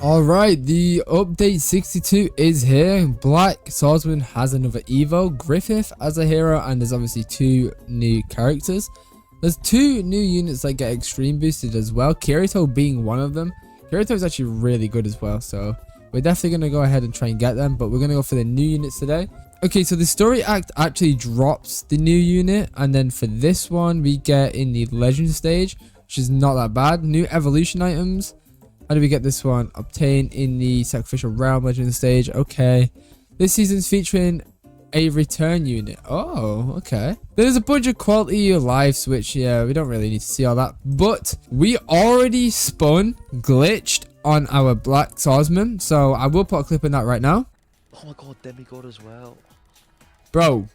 All right, the update 62 is here. Black Swordsman has another Evo, Griffith as a hero, and there's obviously 2 new characters. There's 2 new units that get extreme boosted as well, Kirito being one of them. Kirito is actually really good as well, so we're definitely going to go ahead and try and get them, but we're going to go for the new units today. Okay, so the story act actually drops the new unit, and then for this one we get in the legend stage, which is not that bad. New evolution items. How do we get this one? Obtain in the sacrificial realm legend stage. Okay, this season's featuring a return unit. Oh, okay. There's a bunch of quality of lives, which, yeah, we don't really need to see all that, but we already spun glitched on our Black Swordsman, so I will put a clip in that right now. Oh my god, demigod as well. Bro,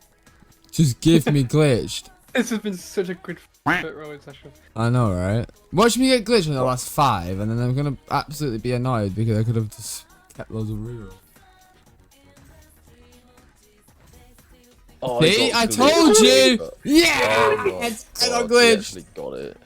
just give me glitched. This has been such a good rolling session. I know, right? Watch me get glitched in the last 5, and then I'm gonna absolutely be annoyed because I could have just kept loads of rerolls. Oh, See, I told you! Yeah! Oh I got glitched. actually got it.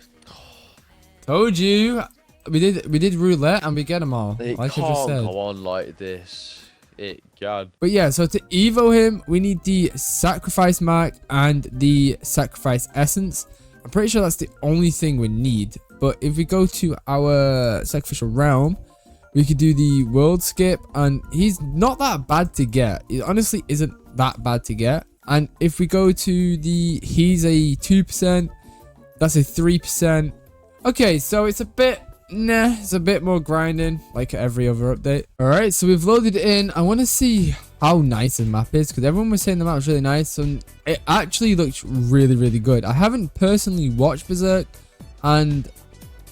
Told you. We did roulette and we get them all. It Like I can't just said. go on like this. It can. But yeah, so to evo him, we need the sacrifice mark and the sacrifice essence. I'm pretty sure that's the only thing we need. But if we go to our sacrificial realm, we could do the world skip, and he's not that bad to get. It honestly isn't that bad to get. And if we go to the, he's a 2%, that's a 3%. Okay, so it's a bit, it's a bit more grinding, like every other update. All right, so we've loaded it in. I want to see how nice the map is, because everyone was saying the map was really nice, and it actually looks really, really good. I haven't personally watched Berserk, and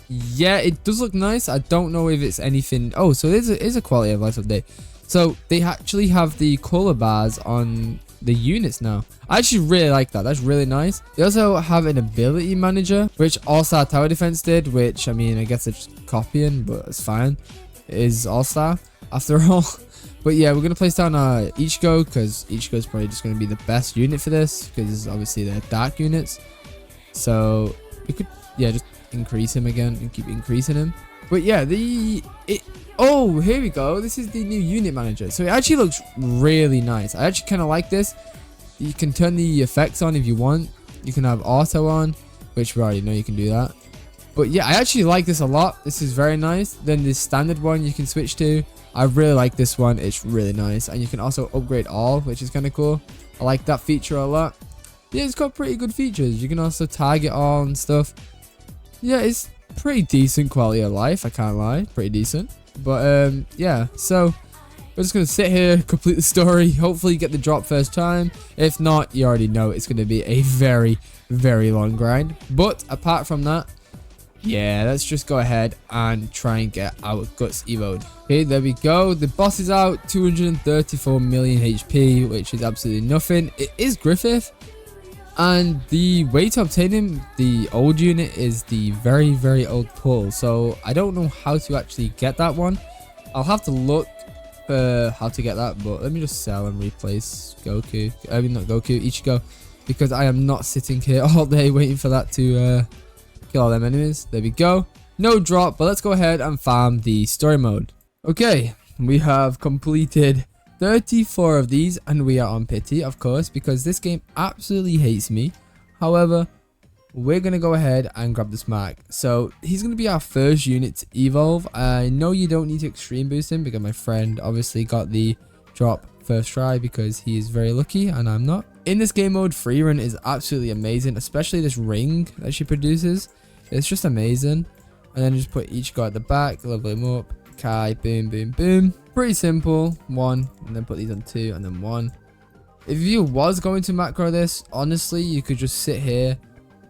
yeah, it does look nice. I don't know if it's anything. Oh, so it is a quality of life update. So they actually have the color bars on the units now. I actually really like that. That's really nice. They also have an ability manager, which All-Star Tower Defense did, which, I mean, I guess it's just copying, but it's fine. It is All-Star after all. But yeah, we're going to place down Ichigo, because Ichigo is probably just going to be the best unit for this, because obviously they're dark units. So we could, yeah, just increase him again and keep increasing him. But yeah, oh, here we go. This is the new unit manager. So it actually looks really nice. I actually kind of like this. You can turn the effects on if you want. You can have auto on, which we already know you can do that. But yeah, I actually like this a lot. This is very nice. Then the standard one you can switch to. I really like this one. It's really nice. And you can also upgrade all, which is kind of cool. I like that feature a lot. Yeah, it's got pretty good features. You can also target all and stuff. Yeah, it's pretty decent quality of life. I can't lie. Pretty decent. But yeah, so we're just gonna sit here, complete the story, hopefully get the drop first time. If not, you already know it's gonna be a very, very long grind. But apart from that, yeah, let's just go ahead and try and get our guts evoed. Okay, there we go. The boss is out, 234 million HP, which is absolutely nothing. It is Griffith, and the way to obtain him, the old unit, is the very, very old pull. So I don't know how to actually get that one. I'll have to look for how to get that, but let me just sell and replace Goku. I mean, not Goku, Ichigo, because I am not sitting here all day waiting for that to kill all them enemies. There we go. No drop, but let's go ahead and farm the story mode. Okay, we have completed 34 of these, and we are on pity, of course, because this game absolutely hates me. However, we're going to go ahead and grab this mark. So he's going to be our first unit to evolve. I know you don't need to extreme boost him, because my friend obviously got the drop first try because he is very lucky and I'm not. In this game mode, free run is absolutely amazing, especially this ring that she produces. It's just amazing. And then just put each guy at the back, level him up. Kai, boom, boom, boom. Pretty simple. 1, and then put these on 2, and then 1. If you was going to macro this, honestly, you could just sit here,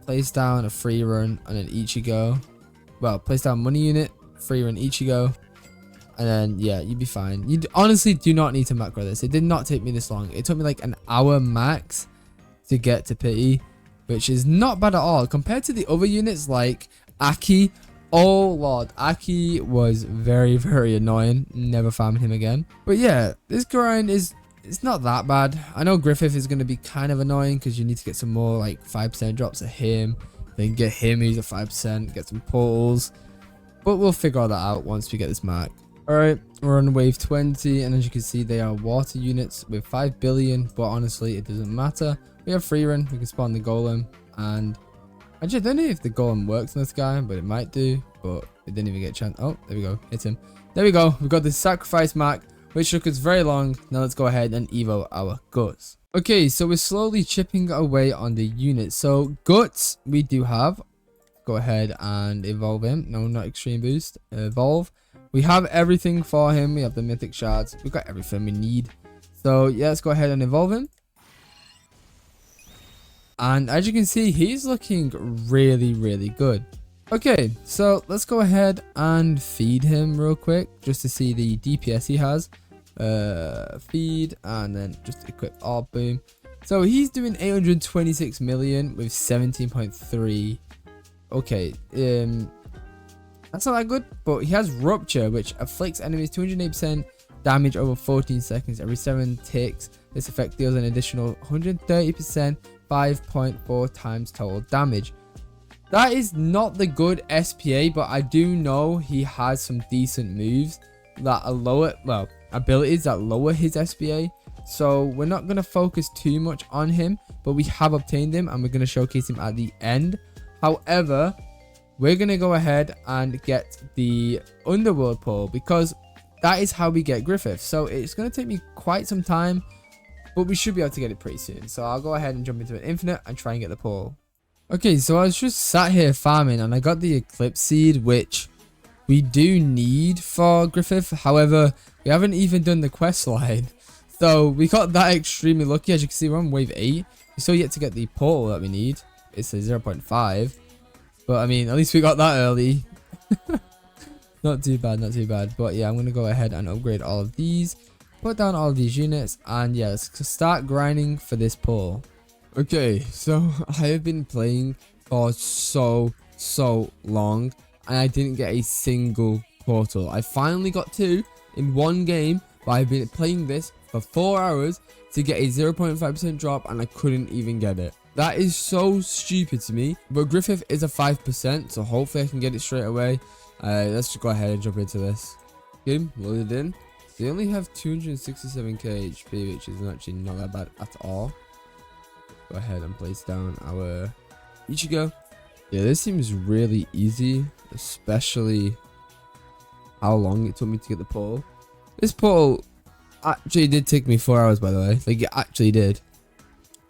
place down a free run, and then Ichigo. Well, place down money unit, free run Ichigo, and then yeah, you'd be fine. You honestly do not need to macro this. It did not take me this long. It took me like an hour max to get to pity, which is not bad at all compared to the other units like Aki. Oh lord, Aki was very, very annoying. Never farmed him again. But yeah, this grind it's not that bad. I know Griffith is going to be kind of annoying because you need to get some more like 5% drops of him. Then get him, he's a 5%, get some pulls. But we'll figure all that out once we get this mark. Alright, we're on wave 20, and as you can see, they are water units with 5 billion, but honestly, it doesn't matter. We have free run, we can spawn the golem, and actually, I don't know if the golem works on this guy, but it might do, but it didn't even get a chance. Oh, there we go, hit him. There we go, we've got the sacrifice mark, which took us very long. Now let's go ahead and evo our guts. Okay, so we're slowly chipping away on the units. So guts, we do have. Go ahead and evolve him. No, not extreme boost. Evolve. We have everything for him. We have the mythic shards. We've got everything we need. So yeah, let's go ahead and evolve him. And as you can see, he's looking really, really good. Okay, so let's go ahead and feed him real quick just to see the DPS he has. Feed and then just equip all. Boom. So he's doing 826 million with 17.3. Okay, that's not that good, but he has Rupture, which afflicts enemies 208% damage over 14 seconds every 7 ticks. This effect deals an additional 130%, 5.4 times total damage. That is not the good SPA, but I do know he has some decent moves that are lower, well, abilities that lower his SPA. So we're not going to focus too much on him, but we have obtained him and we're going to showcase him at the end. However, we're going to go ahead and get the Underworld Pole because that is how we get Griffith. So it's going to take me quite some time, but we should be able to get it pretty soon. So I'll go ahead and jump into an infinite and try and get the pole. Okay, so I was just sat here farming and I got the Eclipse Seed, which we do need for Griffith. However, we haven't even done the quest line. So we got that extremely lucky. As you can see, we're on wave 8. We still yet to get the portal that we need. It's a 0.5. But I mean, at least we got that early. Not too bad, not too bad. But yeah, I'm going to go ahead and upgrade all of these. Put down all of these units. And yeah, let's start grinding for this pole. Okay, so I have been playing for so long. And I didn't get a single portal. I finally got 2 in one game. But I've been playing this for 4 hours to get a 0.5% drop. And I couldn't even get it. That is so stupid to me. But Griffith is a 5%. So hopefully I can get it straight away. Let's just go ahead and jump into this. Game loaded in. They only have 267k HP, which is actually not that bad at all. Go ahead and place down our Ichigo. Yeah, this seems really easy, especially how long it took me to get the portal. This portal actually did take me 4 hours, by the way. Like, it actually did.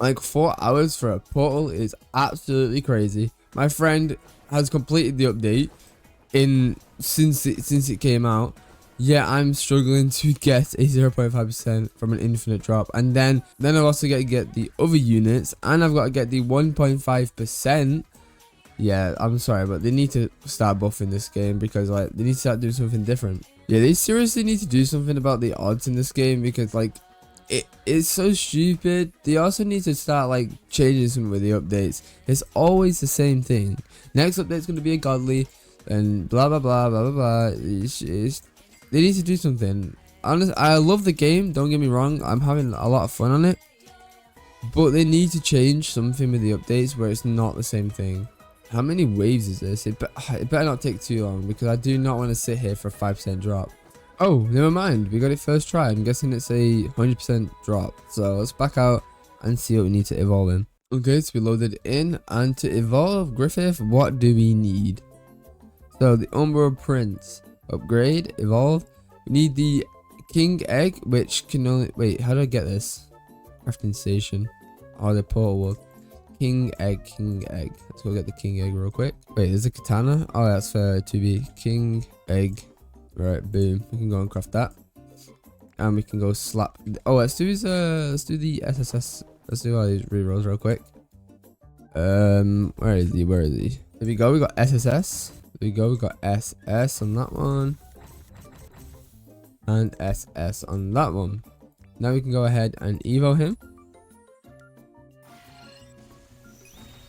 Like, 4 hours for a portal is absolutely crazy. My friend has completed the update since it came out. Yeah, I'm struggling to get a 0.5% from an infinite drop. And then I've also got to get the other units. And I've got to get the 1.5%. Yeah, I'm sorry, but they need to start buffing this game. Because, like, they need to start doing something different. Yeah, they seriously need to do something about the odds in this game. Because, like, it's so stupid. They also need to start, like, changing something with the updates. It's always the same thing. Next update's going to be a godly. And blah, blah, blah, blah, blah, blah. They need to do something. Honestly, I love the game. Don't get me wrong. I'm having a lot of fun on it. But they need to change something with the updates where it's not the same thing. How many waves is this? It better not take too long because I do not want to sit here for a 5% drop. Oh, never mind. We got it first try. I'm guessing it's a 100% drop. So let's back out and see what we need to evolve in. Okay, so we loaded in. And to evolve Griffith, what do we need? So the Umbral Prince. Upgrade, evolve. We need the King Egg, which can only wait. How do I get this? Crafting station. Oh, the portal world. King Egg. Let's go get the King Egg real quick. Wait, there's a katana. Oh, that's for 2B. King Egg. Right, boom. We can go and craft that, and we can go slap. Oh, let's do the SSS. Let's do all these rerolls real quick. Where is he? There we go. We got SSS. There we go, we got SS on that one. And SS on that one. Now we can go ahead and evo him.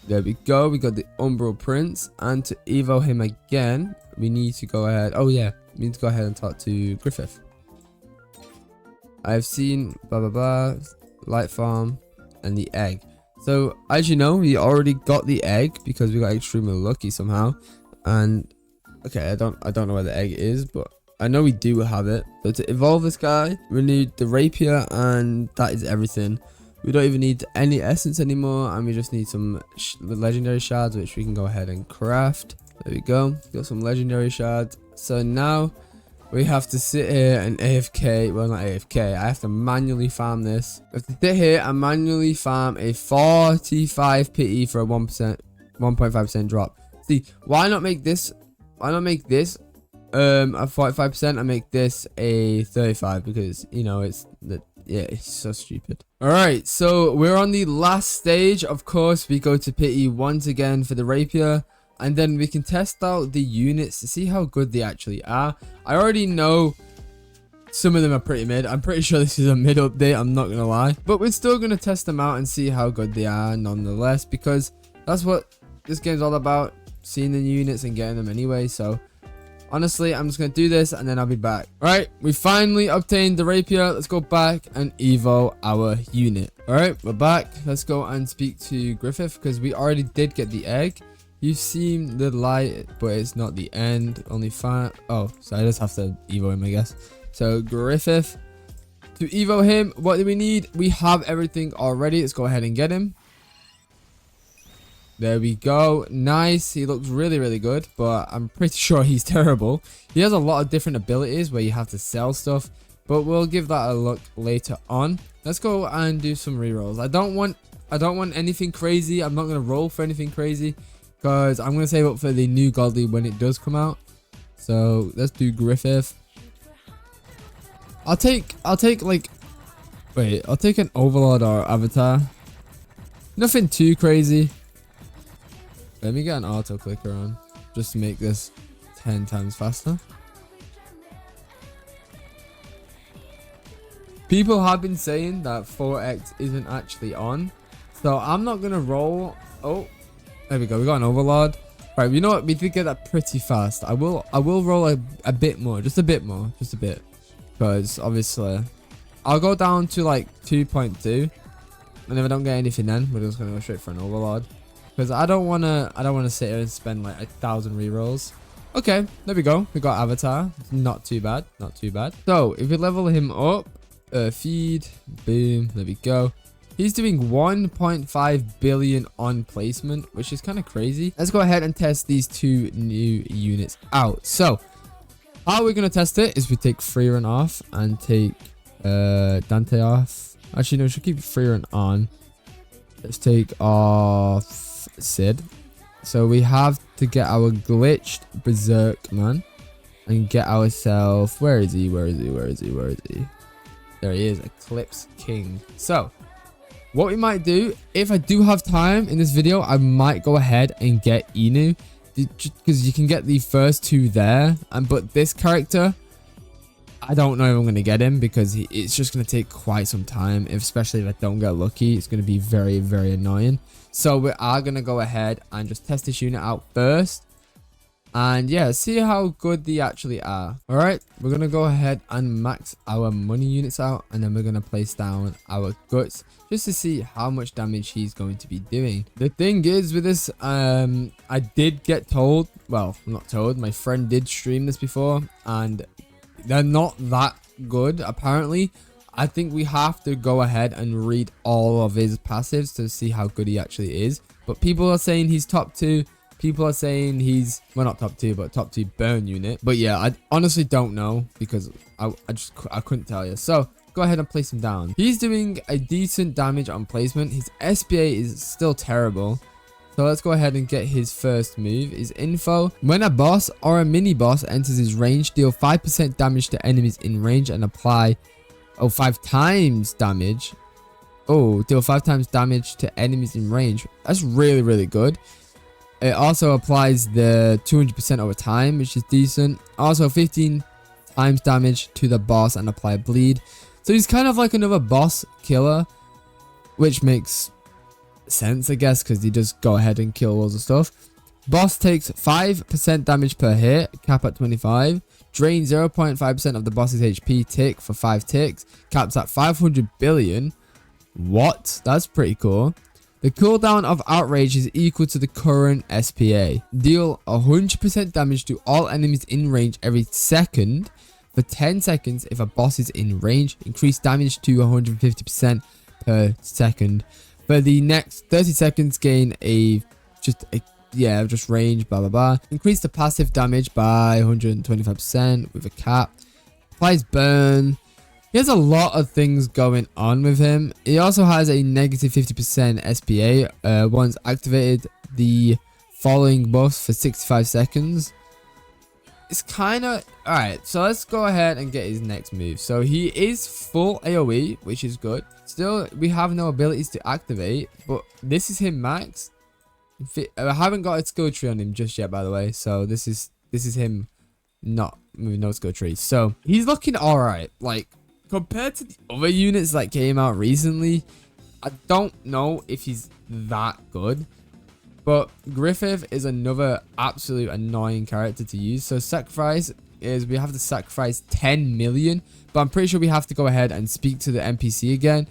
There we go, we got the Umbral Prince. And to evo him again, we need to go ahead. Oh yeah, we need to go ahead and talk to Griffith. I've seen blah blah blah, light farm, and the egg. So as you know, we already got the egg because we got extremely lucky somehow. And okay, I don't know where the egg is, but I know we do have it. So to evolve this guy, we need the rapier, and that is everything. We don't even need any essence anymore, and we just need some legendary shards, which we can go ahead and craft. There we go. Got some legendary shards. So now we have to sit here and AFK. Well, not AFK. I have to manually farm this. I have to sit here and manually farm a 45 pity for a 1%, 1.5% drop. See, why not make this? Why not make this a 45% and make this a 35? Because you know it's the. Yeah, it's so stupid. Alright, so we're on the last stage. Of course, we go to pity once again for the rapier. And then we can test out the units to see how good they actually are. I already know some of them are pretty mid. I'm pretty sure this is a mid update, I'm not going to lie. But we're still going to test them out and see how good they are nonetheless. Because that's what this game's all about. Seeing the units and getting them anyway. So honestly, I'm just going to do this and then I'll be back. Alright, we finally obtained the rapier. Let's go back and evo our unit. Alright, we're back. Let's go and speak to Griffith because we already did get the egg. You've seen the light, but it's not the end. Only 5. Oh, so I just have to evo him, I guess. So Griffith. To evo him, what do we need? We have everything already. Let's go ahead and get him. There we go. Nice. He looks really, really good, but I'm pretty sure he's terrible. He has a lot of different abilities where you have to sell stuff, but we'll give that a look later on. Let's go and do some rerolls. I don't want anything crazy. I'm not gonna roll for anything crazy because I'm gonna save up for the new godly when it does come out. So let's do Griffith. I'll take like, wait, I'll take an overlord or avatar. Nothing too crazy. Let me get an auto clicker on just to make this 10 times faster. People have been saying that 4x isn't actually on, so I'm not gonna roll. Oh, there we go. We got an overlord. Right, you know what? We did get that pretty fast. I will roll a bit more, just a bit more, just a bit, because obviously I'll go down to like 2.2, and if I don't get anything, then we're just gonna go straight for an overlord. Because I don't wanna sit here and spend like 1,000 rerolls. Okay, there we go. We got avatar. Not too bad. Not too bad. So if we level him up, feed, boom, there we go. He's doing 1.5 billion on placement, which is kind of crazy. Let's go ahead and test these two new units out. So how we're gonna test it is we take Freerun off and take Dante off. Actually, no, we should keep Freerun on. Let's take off Sid. So we have to get our glitched Berserk man and get ourselves, where is he? There he is, Eclipse King. So what we might do, if I do have time in this video, I might go ahead and get Inu, because you can get the first two there, but this character, I don't know if I'm going to get him because it's just going to take quite some time. Especially if I don't get lucky, it's going to be very, very annoying. So we are going to go ahead and just test this unit out first. And yeah, see how good they actually are. Alright, we're going to go ahead and max our money units out. And then we're going to place down our guts just to see how much damage he's going to be doing. The thing is with this, I did get told, well, not told, my friend did stream this before. And they're not that good, apparently. I think we have to go ahead and read all of his passives to see how good he actually is. But people are saying he's top 2. People are saying he's, well, not top 2, but top 2 burn unit. But yeah, I honestly don't know because I couldn't tell you. So go ahead and place him down. He's doing a decent damage on placement. His SBA is still terrible. So let's go ahead and get his first move. His info. When a boss or a mini boss enters his range, deal 5% damage to enemies in range and apply 5 times damage. Deal 5 times damage to enemies in range. That's really, really good. It also applies the 200% over time, which is decent. Also 15 times damage to the boss and apply bleed. So he's kind of like another boss killer, which makes sense, I guess, because he does go ahead and kill loads of stuff. Boss takes 5% damage per hit, cap at 25. Drain 0.5% of the boss's HP tick for 5 ticks. Caps at 500 billion. What? That's pretty cool. The cooldown of Outrage is equal to the current SPA. Deal 100% damage to all enemies in range every second. for 10 seconds if a boss is in range. Increase damage to 150% per second. For the next 30 seconds, gain just range, blah, blah, blah. Increase the passive damage by 125% with a cap. Applies burn. He has a lot of things going on with him. He also has a negative 50% SPA. Once activated, the following buffs for 65 seconds. It's kind of... Alright, so let's go ahead and get his next move. So he is full AoE, which is good. Still, we have no abilities to activate, but this is him max. I haven't got a skill tree on him just yet, by the way. So this is him not with no skill tree. So he's looking alright. Like, compared to the other units that came out recently, I don't know if he's that good. But Griffith is another absolute annoying character to use. So sacrifice is we have to sacrifice 10 million. But I'm pretty sure we have to go ahead and speak to the NPC again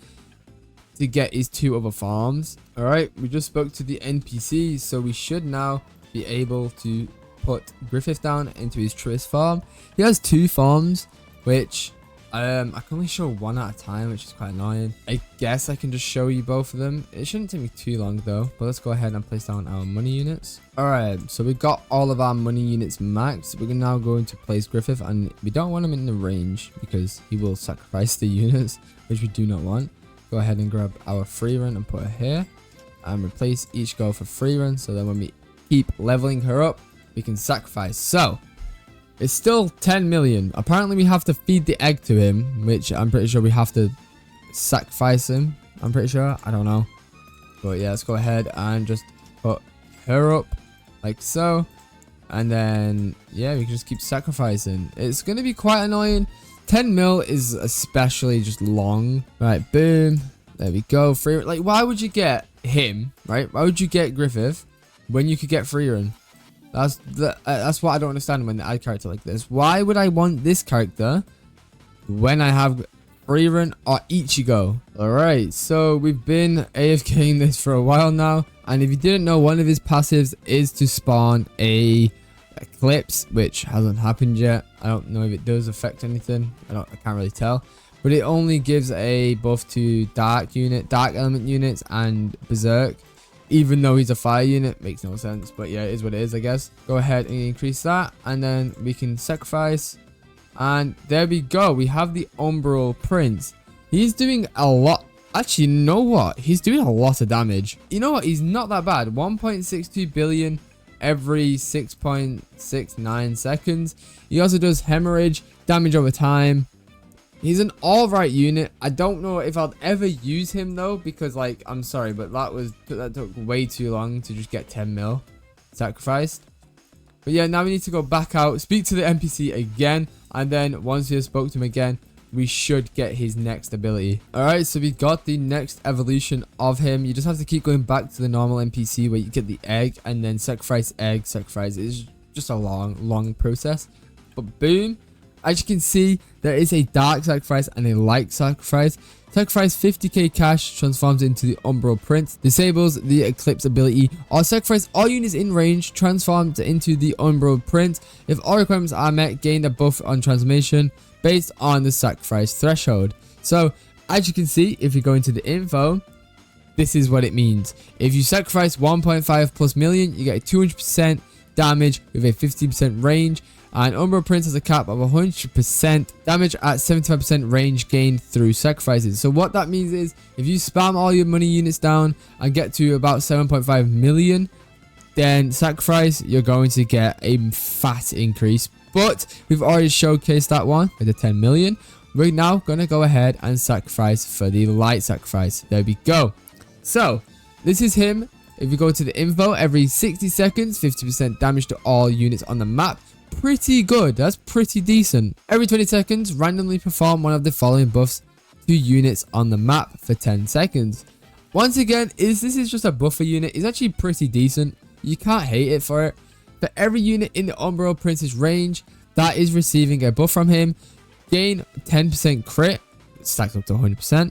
to get his 2 other farms. Alright, we just spoke to the NPC. So we should now be able to put Griffith down into his truest farm. He has 2 farms, which... I can only show 1 at a time, which is quite annoying. I guess I can just show you both of them. It shouldn't take me too long though, but let's go ahead and place down our money units. Alright, so we got all of our money units maxed. We're now going to place Griffith, and we don't want him in the range because he will sacrifice the units, which we do not want. Go ahead and grab our free run and put her here, and replace each goal for free run, so then when we keep leveling her up, we can sacrifice. So it's still 10 million. Apparently we have to feed the egg to him, which I'm pretty sure we have to sacrifice him. I'm pretty sure. I don't know. But yeah, let's go ahead and just put her up like so. And then, yeah, we can just keep sacrificing. It's going to be quite annoying. 10 mil is especially just long. Right, boom. There we go. Free. Like, why would you get him, right? Why would you get Griffith when you could get free run? That's what I don't understand when they add a character like this. Why would I want this character when I have free run or Ichigo? Alright, so we've been AFKing this for a while now. And if you didn't know, one of his passives is to spawn a eclipse, which hasn't happened yet. I don't know if it does affect anything. I can't really tell. But it only gives a buff to dark element units and Berserk. Even though he's a fire unit, makes no sense. But yeah, it is what it is, I guess. Go ahead and increase that. And then we can sacrifice. And there we go. We have the Umbral Prince. He's doing a lot. Actually, you know what? He's doing a lot of damage. You know what? He's not that bad. 1.62 billion every 6.69 seconds. He also does hemorrhage, damage over time. He's an alright unit. I don't know if I'll ever use him though, because like, I'm sorry, but that took way too long to just get 10 mil sacrificed. But yeah, now we need to go back out, speak to the NPC again, and then once we have spoke to him again, we should get his next ability. Alright, so we got the next evolution of him. You just have to keep going back to the normal NPC where you get the egg and then sacrifice egg, sacrifice. It's just a long process. But boom. As you can see, there is a dark sacrifice and a light sacrifice. Sacrifice 50k cash, transforms into the Umbral Prince, disables the Eclipse ability, or sacrifice all units in range, transforms into the Umbral Prince. If all requirements are met, gain a buff on transformation based on the sacrifice threshold. So, as you can see, if you go into the info, this is what it means. If you sacrifice 1.5 plus million, you get a 200% damage with a 50% range. And Umbral Prince has a cap of 100% damage at 75% range gained through sacrifices. So what that means is, if you spam all your money units down and get to about 7.5 million, then sacrifice, you're going to get a fat increase. But we've already showcased that one with the 10 million. We're now going to go ahead and sacrifice for the light sacrifice. There we go. So this is him. If you go to the info, every 60 seconds, 50% damage to all units on the map. Pretty good. That's pretty decent. Every 20 seconds, randomly perform one of the following buffs to units on the map for 10 seconds. Once again, this is just a buffer unit. It's actually pretty decent. You can't hate it for it. For every unit in the Umbral Prince's range that is receiving a buff from him, gain 10% crit, stacks up to 100%,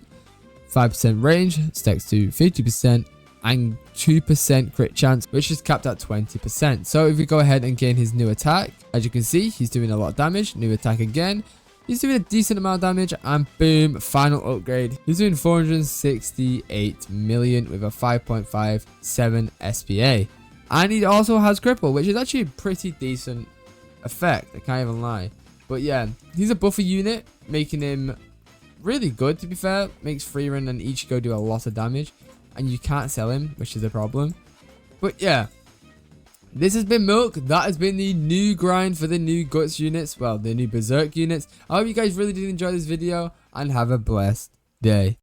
5% range, stacks to 50%, and 2% crit chance, which is capped at 20%. So if we go ahead and gain his new attack, as you can see, he's doing a lot of damage. New attack again, He's doing a decent amount of damage, and boom, final upgrade. He's doing 468 million with a 5.57 SPA. And he also has cripple, which is actually a pretty decent effect, I can't even lie. But yeah, he's a buffer unit, making him really good, to be fair. Makes Freerun and Ichigo do a lot of damage, and you can't sell him, which is a problem. But yeah, this has been Milk. That has been the new grind for the new Guts units, well, the new Berserk units. I hope you guys really did enjoy this video, and have a blessed day.